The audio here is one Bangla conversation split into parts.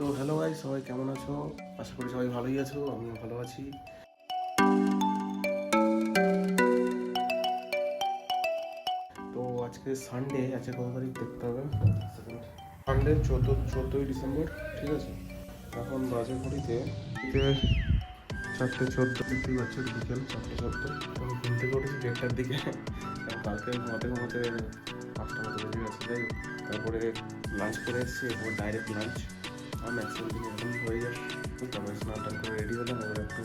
তো হ্যালো ভাই, সবাই কেমন আছো? আশা করি সবাই ভালোই আছো, আমিও ভালো আছি। তো আজকে সানডে, আজকে কত তারিখ দেখতে হবে, সানডে 14ই ডিসেম্বর, ঠিক আছে। এখন বাজে ঘড়িতে 4:14, দেখতেই পাচ্ছ, বিকেল 4:14। আমি ঘুম থেকে উঠেছি 1:30টার দিকে, কালকে ঘুমাতে ঘুমাতে 5টা মতো বেজে গেছে। যাই হোক, তারপরে লাঞ্চ করে এসেছি, এরপর ডাইরেক্ট লাঞ্চ। আর ম্যাক্সিমাম দিন এরকম হয়ে যায়। তারপরে স্নান টান করে রেডি হলাম। এবার একটু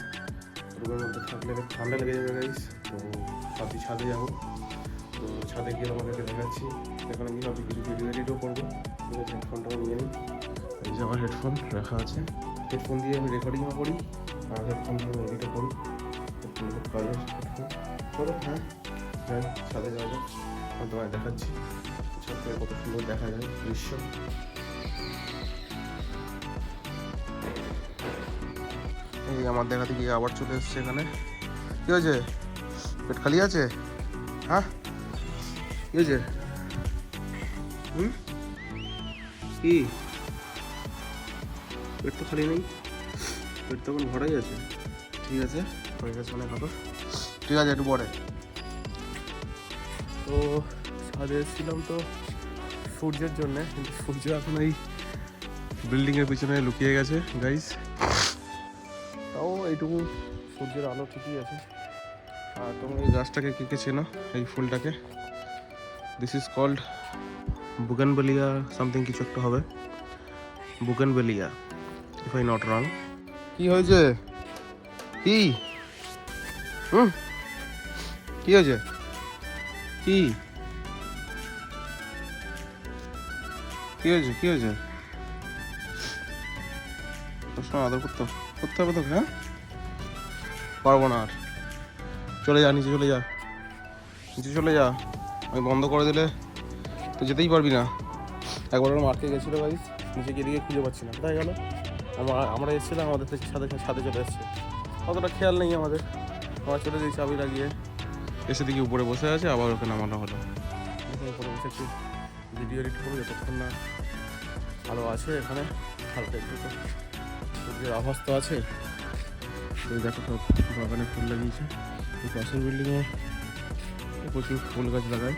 রুমের মধ্যে থাকলে ঠান্ডা লেগে যাবে গাইস, তো ভাবছি ছাদে যাবো। তো ছাদে গিয়ে আমাদেরকে দেখাচ্ছি। এখানে আমি ভাবছি কিছু ভিডিও এডিটও করবো, ঠিক আছে। হেডফোনটাও নিয়ে নিই, এই যে আমার হেডফোন রাখা আছে। হেডফোন দিয়ে আমি রেকর্ডিংও করি আর হেডফোন দিয়ে আমি এডিটও করি। খুব কাজের হেডফোন। চলো, হ্যাঁ যাই, ছাদে যাওয়া যাক। আমি তোমায় দেখাচ্ছি ছাদ থেকে কত সুন্দর দেখা যায় দৃশ্য। এই আমার দেখাতে গিয়ে আবার চলে এসছে এখানে। কি হয়েছে? পেট খালি আছে? হ্যাঁ, কি হয়েছে? কি পেট তো খালি নেই, পেট তো এখন ভরাই আছে। ঠিক আছে, হয়ে গেছে অনেক কথা, ঠিক আছে, একটু পরে। তো ছাদে এসেছিলাম তো সূর্যের জন্যে, কিন্তু সূর্য এখন এই বিল্ডিংয়ের পিছনে লুকিয়ে গেছে গাইস। তাও এইটুকু সূর্যের আলো ঠিকই আছে। আর তোমরা এই গাছটাকে কে কে চেনো, এই ফুলটাকে? This is called bougainvillea something, কিছু একটা হবে, bougainvillea, if I not wrong. কি হয়েছে? কি কি হয়েছে? কি কি হয়েছে? কি হয়েছে? সবসময় আদর করতে হবে তোকে, হ্যাঁ? পারবো না আর, চলে যা, নিচে চলে যা, নিচে চলে যা। আমি বন্ধ করে দিলে তো যেতেই পারবি না। একবার ওরা মারতে গেছিলো গাইস, নিচে গিয়ে দিকে খুঁজে পাচ্ছি না, কোথায় গেল। আমরা এসেছিলাম, আমাদের থেকে ছাদে চলে এসছে, অতটা খেয়াল নেই আমাদের। আমরা চলে যাই চাবি লাগিয়ে, এসে দিকে উপরে বসে আছে, আবার ওকে নামানো হলো। উপরে বসে একটু ভিডিও এডিট করবো, যতক্ষণ না ভালো আছে এখানে। হালকা একটু তো সূর্যের আভাস তো আছে। এই দেখো, সব বাগানে ফুল লাগিয়েছে। এই পাশের বিল্ডিংয়ে প্রচুর ফুল গাছ লাগায়,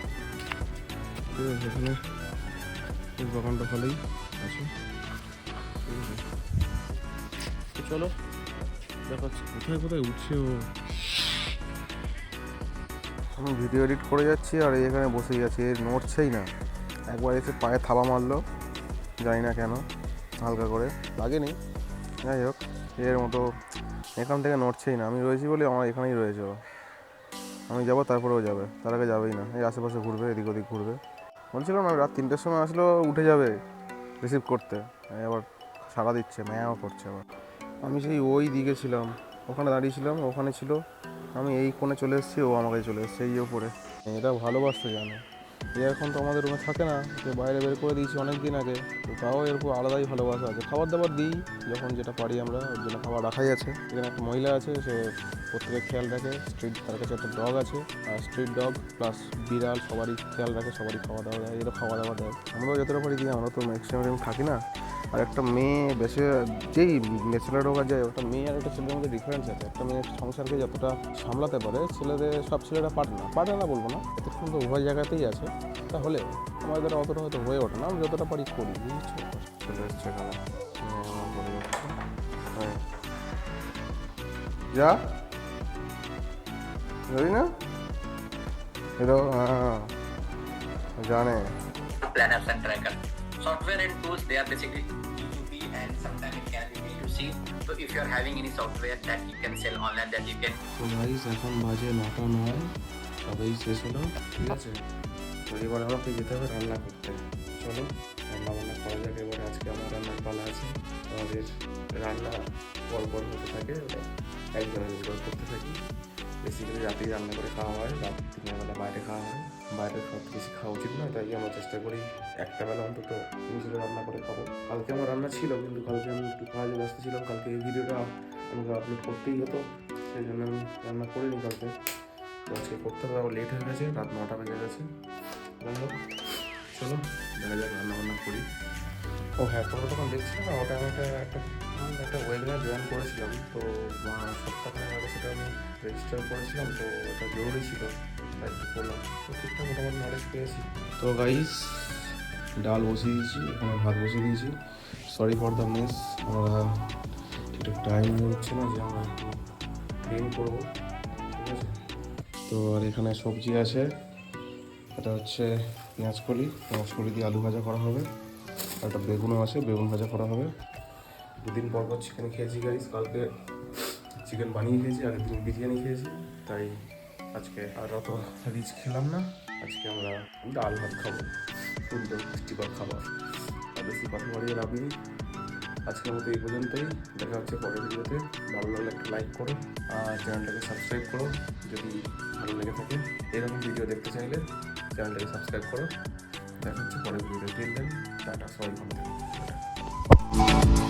ঠিক আছে। এখানে ফুল বাগানটা ভালোই আছে, ঠিক আছে। তো চলো দেখাচ্ছি কোথায় কোথায় উঠছে ও। আমি ভিডিও এডিট করে যাচ্ছি আর এখানে বসেই আছি, এর নড়ছেই না। একবার এসে পায়ে থাবা মারলো, জানি না কেন, হালকা করে লাগেনি। যাই হোক, এর মতো এখান থেকে নড়ছেই না। আমি রয়েছি বলে আমার এখানেই রয়েছে ও। আমি যাবো, তারপরেও যাবে, তার আগে যাবেই না। এই আশেপাশে ঘুরবে, এদিক ওদিক ঘুরবে। বলছিলাম না, রাত 3টের সময় আসলেও উঠে যাবে রিসিভ করতে, আবার সাড়া দিচ্ছে, ম্যাও করছে আবার। আমি সেই ওই দিকে ছিলাম, ওখানে দাঁড়িয়েছিলাম, ওখানে ছিল। আমি এই কোণে চলে এসেছি, ও আমার কাছে চলে এসেছে এই ওপরে। এটা ভালোবাসতে জানো। এ এখন তো আমাদের রুমে থাকে না, যে বাইরে বের করে দিয়েছি অনেক দিন আগে। তো তাও এরকম আলাদাই ভালোবাসা আছে। খাবার দাবার দিই যখন যেটা পারি আমরা, ওর জন্য খাবার রাখাই আছে। এখানে একটা মহিলা আছে, সে প্রত্যেকের খেয়াল রাখে। তার কাছে একটা ডগ আছে, আর স্ট্রিট ডগ প্লাস বিড়াল, সবারই খেয়াল রাখে, সবারই খাওয়া দাওয়া দেয়, এরা খাওয়া দাওয়া দেয়। আমরাও যতটা পারি দিই, আমরা তো ম্যাক্সিমাম থাকি না। আর একটা মেয়ে বেশি, যেই ব্যাচেলার হোক আর যায়, একটা মেয়ে আর একটা ছেলের মধ্যে ডিফারেন্স আছে। একটা মেয়ের সংসারকে যতটা সামলাতে পারে, সব ছেলেরা পারে না বলবো না, এতক্ষণ তো উভয় জায়গাতেই আছে। তাহলে আমার দ্বারা অতটা হয়তো হয়ে ওঠে না, আমি যতটা পারি করি, বুঝছো। চলে এসছে এখানে, যা যাবি না, এলো, হ্যাঁ জানে। Planners and tracker software and tools, they are basically B2B and sometimes it can be B2C. So if you are having any software that you can sell online, that you can. তো গাইস, এখন বাজে 9:09, সবাই শেষ হলো, ঠিক আছে। তো এবার আমাকে যেতে হবে রান্না করতে। চলো রান্না বান্না করা যাক এবার। আজকে আমার রান্নার পালা আছে। আমাদের রান্না পর হতে থাকে, ওটা একজনের উপর করতে থাকি। বেসিক্যালি রাতেই রান্না করে খাওয়া হয়, রাত 3 বেলা বাইরে খাওয়া হয়। বাইরে সব বেশি খাওয়া উচিত নয়, তাই আমরা চেষ্টা করি একটা বেলা অন্তত নিজেরা রান্না করে খাবো। কালকে আমার রান্না ছিল, কিন্তু কালকে আমি একটু কাজে ব্যস্ত ছিলাম। কালকে এই ভিডিওটা আমাকে আপলোড করতেই হতো, সেই জন্য আমি রান্না করিনি কালকে। তো আজকে করতে হবে, আবার লেট হয়ে গেছে, রাত 9টা বেজে গেছে। চলো দেখা যাক, রান্না বান্না করি। ও হ্যাঁ, তোমরা তখন দেখছিলে না, ওটা আমি একটা ওয়েবিনার জয়েন করেছিলাম, তো সপ্তাহখানেক আগে সেটা আমি রেজিস্টার করেছিলাম, তো ওটা জরুরি ছিল, তাই একটু করলাম, তো ঠিকঠাক মোটামুটি নলেজ পেয়েছি। তো গাইস, ডাল বসিয়ে দিয়েছি, এখানে ভাত বসিয়ে দিয়েছি। সরি ফর দ্য মেস, আমরা ঠিকঠাক টাইম হচ্ছে না যে আমরা একটু ক্লিন করবো, ঠিক আছে। তো আর এখানে সবজি আছে, এটা হচ্ছে পেঁয়াজকলি দিয়ে আলু ভাজা করা হবে, আর একটা বেগুনও আছে, বেগুন ভাজা করা হবে। দুদিন পর চিকেন খেয়েছি গাইস, কালকে চিকেন বানিয়ে খেয়েছি, আগের দিন বিরিয়ানি খেয়েছি, তাই আজকে আর অত রিচ খেলাম না। আজকে আমরা ডাল ভাত খাবো, সুন্দর পুষ্টিকর খাবার। আর বেশি কথা বাড়িয়ে লাভ নেই, আজকের মতো এই পর্যন্তই। দেখা হচ্ছে পরের ভিডিওতে। ভালো লাগলে একটা লাইক করো আর চ্যানেলটাকে সাবস্ক্রাইব করো যদি ভালো লেগে থাকে। এরকম ভিডিও দেখতে চাইলে চ্যানেলটাকে সাবস্ক্রাইব করো। দেখা হচ্ছে পরের ভিডিওতে। টিল দেন, টাটা, সবাই ভালো থাকো।